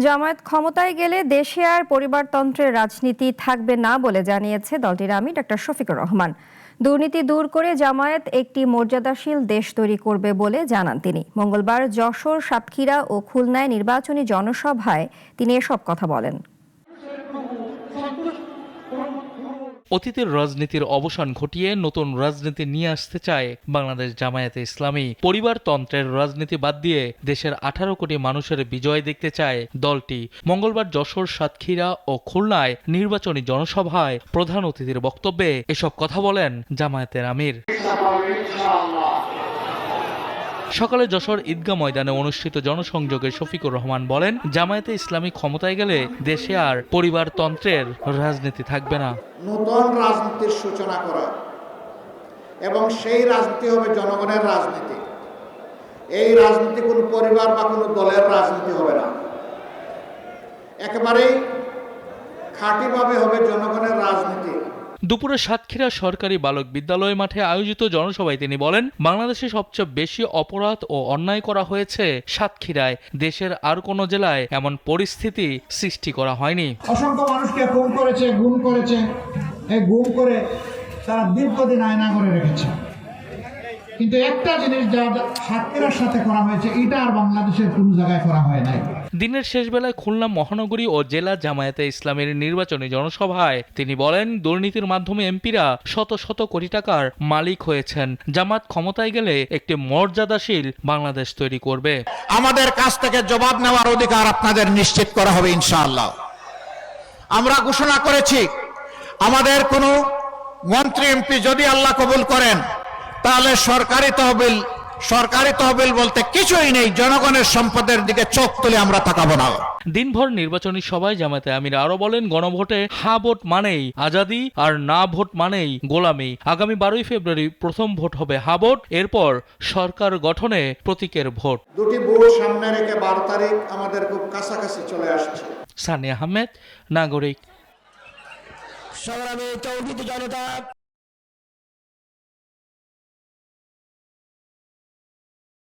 জামায়াত ক্ষমতায় গেলে দেশে আর পরিবারতন্ত্রের রাজনীতি থাকবে না বলে জানিয়েছে দলটির আমির ডক্টর শফিকুর রহমান। দুর্নীতি দূর করে জামায়াত একটি মর্যাদাশীল দেশ তৈরি করবে বলে জানান তিনি। মঙ্গলবার যশোর, সাতক্ষীরা ও খুলনায় নির্বাচনী জনসভায় তিনি এসব কথা বলেন। অতীতের রাজনীতির অবসান ঘটিয়ে নতুন রাজনীতি নিয়ে আসতে চায় বাংলাদেশ জামায়াতে ইসলামী। পরিবারতন্ত্রের রাজনীতি বাদ দিয়ে দেশের 18 কোটি মানুষের বিজয় দেখতে চায় দলটি। মঙ্গলবার যশোর, সাতক্ষীরা ও খুলনায় নির্বাচনী জনসভায় প্রধান অতিথির বক্তব্যে এসব কথা বলেন জামায়াতের আমির। সকালে যশোর ঈদগাহ ময়দানে অনুষ্ঠিত জনসংযোগে শফিকুর রহমান বলেন, জামায়াতে ইসলামী ক্ষমতায় গেলে দেশে আর পরিবারতন্ত্রের রাজনীতি থাকবে না। নতুন রাজনীতির সূচনা করা এবং সেই রাজনীতি হবে জনগণের রাজনীতি। এই রাজনীতি কোনো পরিবার বা কোনো দলের রাজনীতি হবে না, একেবারেই খাঁটিভাবে হবে জনগণের রাজনীতি। দুপুরে সাতক্ষীরা সরকারি বালক বিদ্যালয় মাঠে আয়োজিত জনসভায় তিনি বলেন, বাংলাদেশে সবচেয়ে বেশি অপরাধ ও অন্যায় করা হয়েছে সাতক্ষীরায়। দেশের আর কোনো জেলায় এমন পরিস্থিতি সৃষ্টি করা হয়নি। অসংখ্য মানুষকে খুন করেছে, গুম করেছে, এই গুম করে তারা দীর্ঘদিন আয়না করে রেখেছে। কিন্তু একটা জিনিস যা সাতক্ষীরার সাথে করা হয়েছে, এটা আর বাংলাদেশের কোনো জায়গায় করা হয় নাই। দিনের শেষ বেলায় খুলনা মহানগরী ও জেলা জামায়াতে ইসলামের নির্বাচনী জনসভায় তিনি বলেন, দুর্নীতির মাধ্যমে এমপিরা শত শত কোটি টাকার মালিক হয়েছেন। জামাত ক্ষমতায় গেলে একটি মর্যাদাশীল বাংলাদেশ তৈরি করবে। আমাদের কাছ থেকে জবাব নেওয়ার অধিকার আপনাদের নিশ্চিত করা হবে ইনশাআল্লাহ। আমরা ঘোষণা করেছি, আমাদের কোনো মন্ত্রী এমপি যদি আল্লাহ কবুল করেন, তাহলে সরকারি তহবিল বলতে কিছুই নেই। জনগণের সম্পদের দিকে চোখ তুলে আমরা তাকাবো না। দিনভর নির্বাচনী সভায় জামায়াতে আমির আরো বলেন, গণভোটে হা ভোট মানেই আজাদি আর না ভোট মানেই গোলামি। আগামী 12 ফেব্রুয়ারি প্রথম ভোট হবে হা ভোট, এরপর সরকার গঠনে প্রতীকের ভোট। দুটি ভোট সামনে রেখে 12 তারিখ আমাদের খুব কাছাকাছি চলে আসছে। সানি আহমেদ, নাগরিক। সংগ্রামী তৌহিদি জনতা।